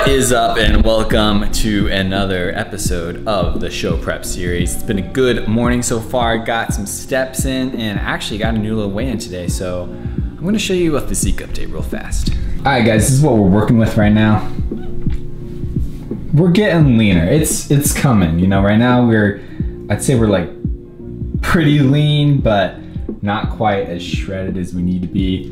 What is up, and welcome to another episode of the show prep series. It's been a good morning so far. Got some steps in and actually got a new little weigh-in today. So I'm gonna show you a physique update real fast. All right guys, this is what we're working with right now. We're getting leaner. It's coming, you know. Right now I'd say we're like pretty lean, but not quite as shredded as we need to be.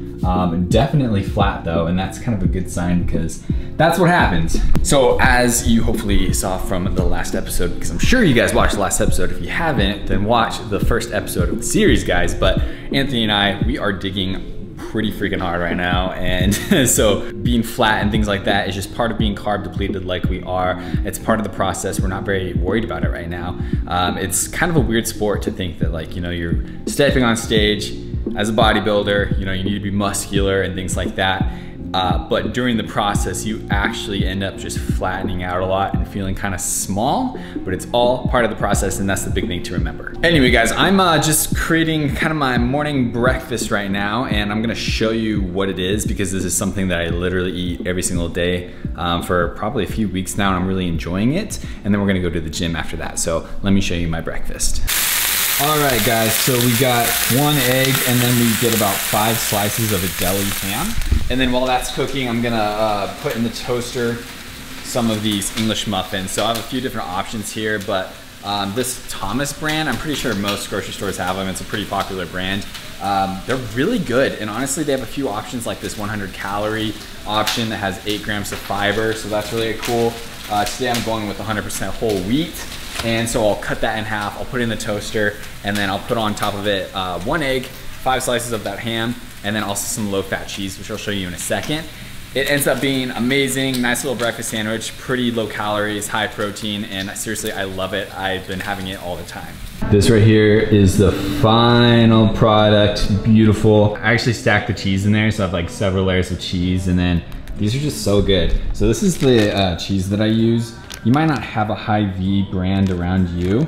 Definitely flat though, and that's kind of a good sign because that's what happens. So as you hopefully saw from the last episode, because I'm sure you guys watched the last episode. If you haven't, then watch the first episode of the series, guys. But Anthony and I, we are digging pretty freaking hard right now, and so being flat and things like that is just part of being carb depleted like we are. It's part of the process. We're not very worried about it right now. It's kind of a weird sport to think that, like, you know, you're stepping on stage as a bodybuilder, you know, you need to be muscular and things like that. But during the process, you actually end up just flattening out a lot and feeling kind of small, but it's all part of the process, and that's the big thing to remember. Anyway, guys, I'm just creating kind of my morning breakfast right now, and I'm gonna show you what it is because this is something that I literally eat every single day for probably a few weeks now, and I'm really enjoying it. And then we're gonna go to the gym after that. So let me show you my breakfast. All right, guys, so we got 1 egg, and then we get about 5 slices of a deli ham. And then while that's cooking, I'm gonna put in the toaster some of these English muffins. So I have a few different options here, but this Thomas brand, I'm pretty sure most grocery stores have them. It's a pretty popular brand. They're really good, and honestly, they have a few options like this 100-calorie option that has 8 grams of fiber, so that's really cool. Today I'm going with 100% whole wheat. And so I'll cut that in half, I'll put it in the toaster, and then I'll put on top of it 1 egg, 5 slices of that ham, and then also some low-fat cheese, which I'll show you in a second. It ends up being amazing, nice little breakfast sandwich, pretty low calories, high protein, and seriously, I love it. I've been having it all the time. This right here is the final product, beautiful. I actually stacked the cheese in there, so I have like several layers of cheese, and then these are just so good. So this is the cheese that I use. You might not have a Hy-Vee brand around you,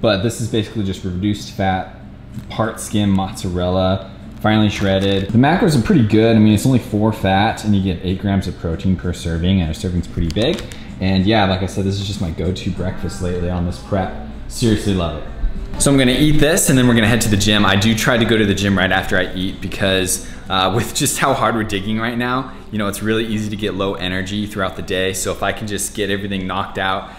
but this is basically just reduced fat, part skim mozzarella, finely shredded. The macros are pretty good. I mean, it's only 4 fat, and you get 8 grams of protein per serving, and a serving's pretty big. And yeah, like I said, this is just my go-to breakfast lately on this prep. Seriously love it. So I'm gonna eat this, and then we're gonna head to the gym. I do try to go to the gym right after I eat because with just how hard we're digging right now, you know, it's really easy to get low energy throughout the day. So if I can just get everything knocked out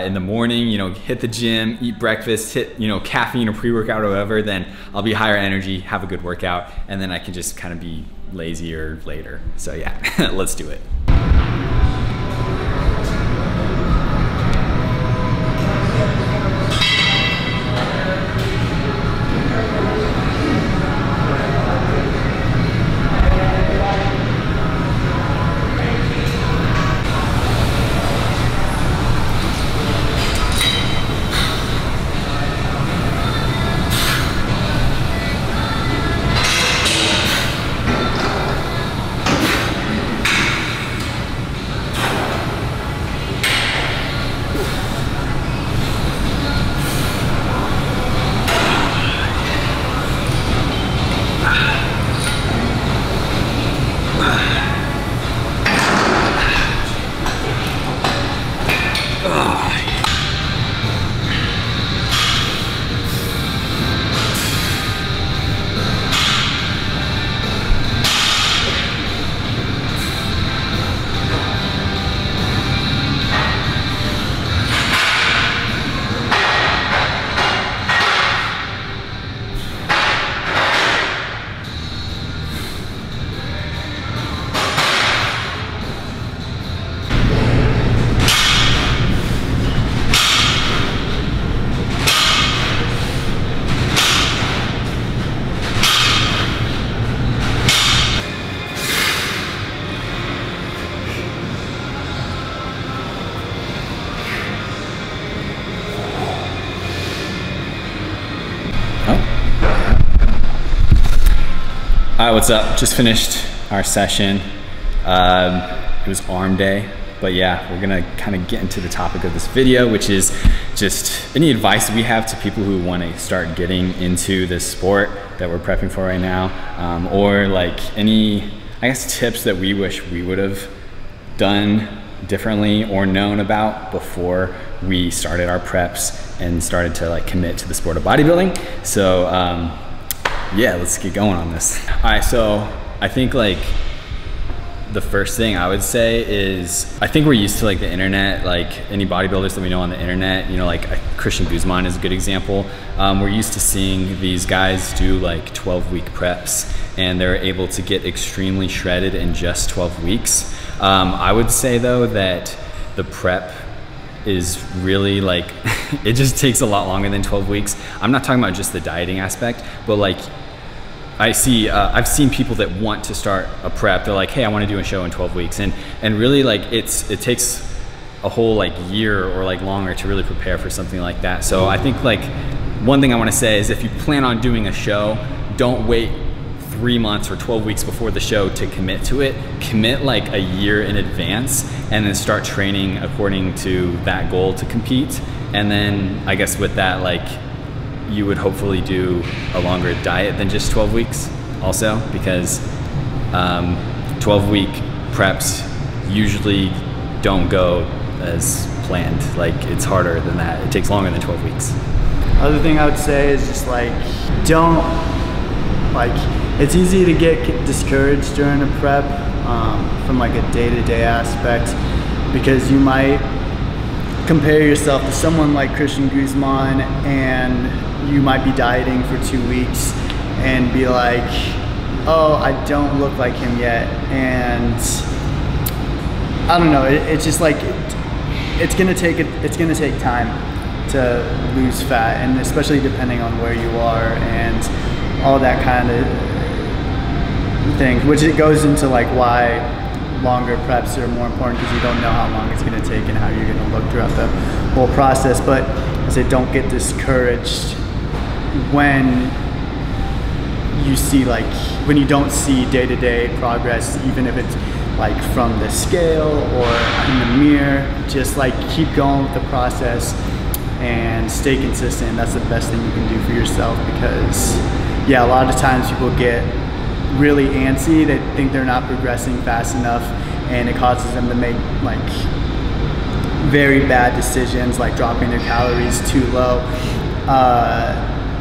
in the morning, you know, hit the gym, eat breakfast, hit, you know, caffeine or pre-workout or whatever, then I'll be higher energy, have a good workout, and then I can just kind of be lazier later. So yeah, let's do it. Hi, what's up? Just finished our session. It was arm day, but yeah, we're gonna kind of get into the topic of this video, which is just any advice we have to people who want to start getting into this sport that we're prepping for right now, or like any, I guess, tips that we wish we would have done differently or known about before we started our preps and started to like commit to the sport of bodybuilding. So yeah, let's get going on this. All right, so I think like the first thing I would say is, I think we're used to like the internet, like any bodybuilders that we know on the internet, you know, like Christian Guzman is a good example. We're used to seeing these guys do like 12-week preps and they're able to get extremely shredded in just 12 weeks. I would say though that the prep is really like, it just takes a lot longer than 12 weeks. I'm not talking about just the dieting aspect, but like I've seen people that want to start a prep. They're like, hey, I want to do a show in 12 weeks. And really like it takes a whole like year or like longer to really prepare for something like that. So I think like one thing I want to say is if you plan on doing a show, don't wait 3 months or 12 weeks before the show to commit to it. Commit like a year in advance and then start training according to that goal to compete. And then I guess with that, like, you would hopefully do a longer diet than just 12 weeks also, because 12-week preps usually don't go as planned. Like, it's harder than that. It takes longer than 12 weeks. Other thing I would say is just like, it's easy to get discouraged during a prep from like a day-to-day aspect, because you might compare yourself to someone like Christian Guzman and you might be dieting for 2 weeks and be like, oh, I don't look like him yet. And I don't know, it's just like, it's gonna take time to lose fat, and especially depending on where you are and all that kind of thing, which it goes into like why longer preps are more important, because you don't know how long it's gonna take and how you're gonna look throughout the whole process. But I say don't get discouraged when you see when you don't see day-to-day progress, even if it's like from the scale or in the mirror. Just like keep going with the process and stay consistent. That's the best thing you can do for yourself, because yeah, a lot of times people get really antsy. They think they're not progressing fast enough, and it causes them to make like very bad decisions, like dropping their calories too low,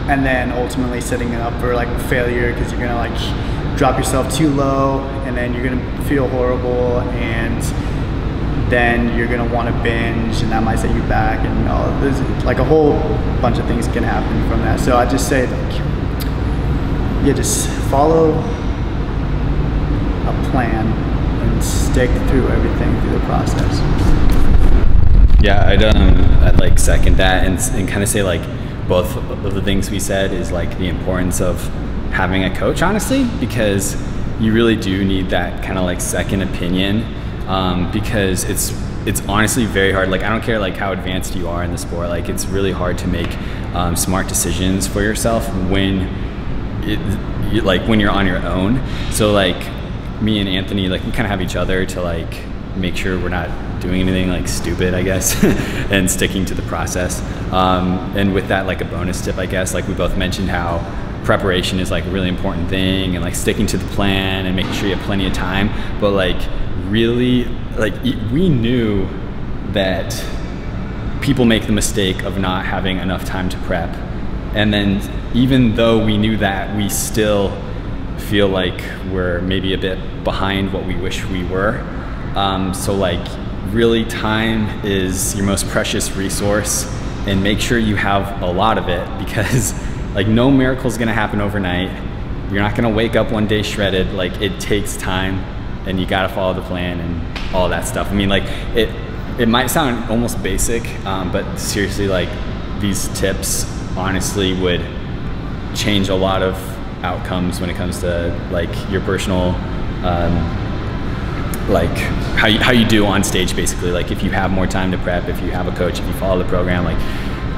and then ultimately setting it up for like failure, because you're gonna like drop yourself too low and then you're gonna feel horrible, and then you're gonna want to binge, and that might set you back, and there's like a whole bunch of things can happen from that. So I just say like, yeah, just follow a plan and stick through everything through the process. Yeah, I'd like second that and kind of say like both of the things we said is like the importance of having a coach, honestly, because you really do need that kind of like second opinion, because it's honestly very hard. Like, I don't care like how advanced you are in the sport, like it's really hard to make smart decisions for yourself when when you're on your own. So like me and Anthony, like we kind of have each other to like make sure we're not doing anything like stupid, I guess, and sticking to the process. And with that, like a bonus tip, I guess, like we both mentioned how preparation is like a really important thing, and like sticking to the plan and making sure you have plenty of time. But like really, like we knew that people make the mistake of not having enough time to prep. And then even though we knew that, we still feel like we're maybe a bit behind what we wish we were. So like really, time is your most precious resource, and make sure you have a lot of it, because like no miracle is gonna happen overnight. You're not gonna wake up one day shredded. Like it takes time, and you gotta follow the plan and all that stuff. I mean, like it might sound almost basic, but seriously, like these tips honestly would change a lot of outcomes when it comes to like your personal like how you do on stage, basically. Like if you have more time to prep, if you have a coach, if you follow the program, like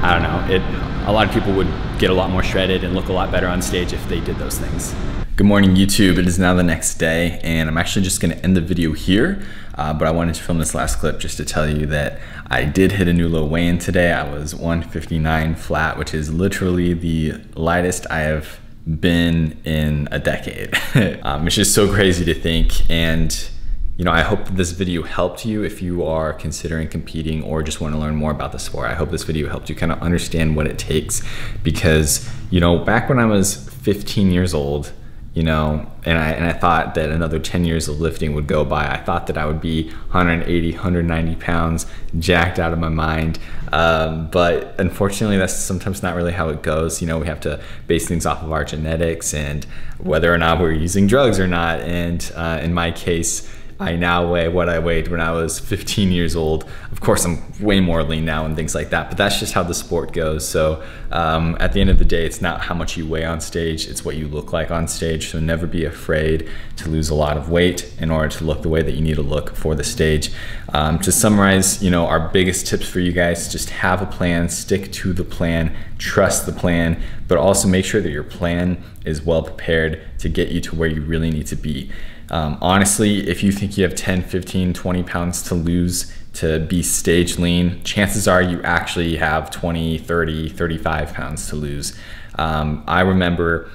I don't know, a lot of people would get a lot more shredded and look a lot better on stage if they did those things. Good morning, YouTube. It is now the next day, and I'm actually just gonna end the video here, but I wanted to film this last clip just to tell you that I did hit a new low weigh-in today. I was 159 flat, which is literally the lightest I have been in a decade. It's just so crazy to think, and you know, I hope this video helped you if you are considering competing or just want to learn more about the sport. I hope this video helped you kind of understand what it takes, because, you know, back when I was 15 years old, you know, and I thought that another 10 years of lifting would go by. I thought that I would be 180, 190 pounds, jacked out of my mind. But unfortunately, that's sometimes not really how it goes. You know, we have to base things off of our genetics and whether or not we're using drugs or not. And in my case, I now weigh what I weighed when I was 15 years old. Of course, I'm way more lean now and things like that, but that's just how the sport goes. So at the end of the day, it's not how much you weigh on stage, it's what you look like on stage. So never be afraid to lose a lot of weight in order to look the way that you need to look for the stage. To summarize, you know, our biggest tips for you guys, just have a plan, stick to the plan, trust the plan, but also make sure that your plan is well prepared to get you to where you really need to be. Honestly, if you think you have 10, 15, 20 pounds to lose to be stage lean, chances are you actually have 20, 30, 35 pounds to lose. I remember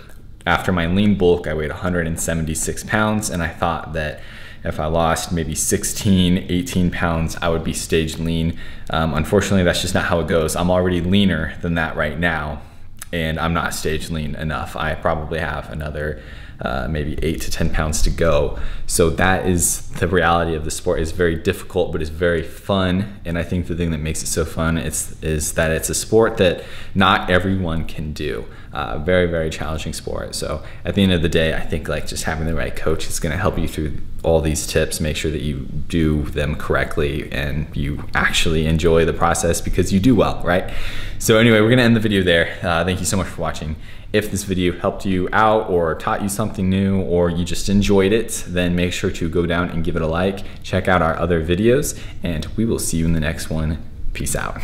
after my lean bulk, I weighed 176 pounds, and I thought that if I lost maybe 16, 18 pounds, I would be stage lean. Unfortunately, that's just not how it goes. I'm already leaner than that right now, and I'm not stage lean enough. I probably have another maybe 8 to 10 pounds to go. So that is the reality of the sport. It's very difficult, but it's very fun. And I think the thing that makes it so fun is that it's a sport that not everyone can do. Very, very challenging sport. So at the end of the day, I think like just having the right coach is going to help you through all these tips, make sure that you do them correctly and you actually enjoy the process, because you do well, right? So anyway, we're going to end the video there. Thank you so much for watching. If this video helped you out or taught you something new, or you just enjoyed it, then make sure to go down and give it a like. Check out our other videos, and we will see you in the next one. Peace out.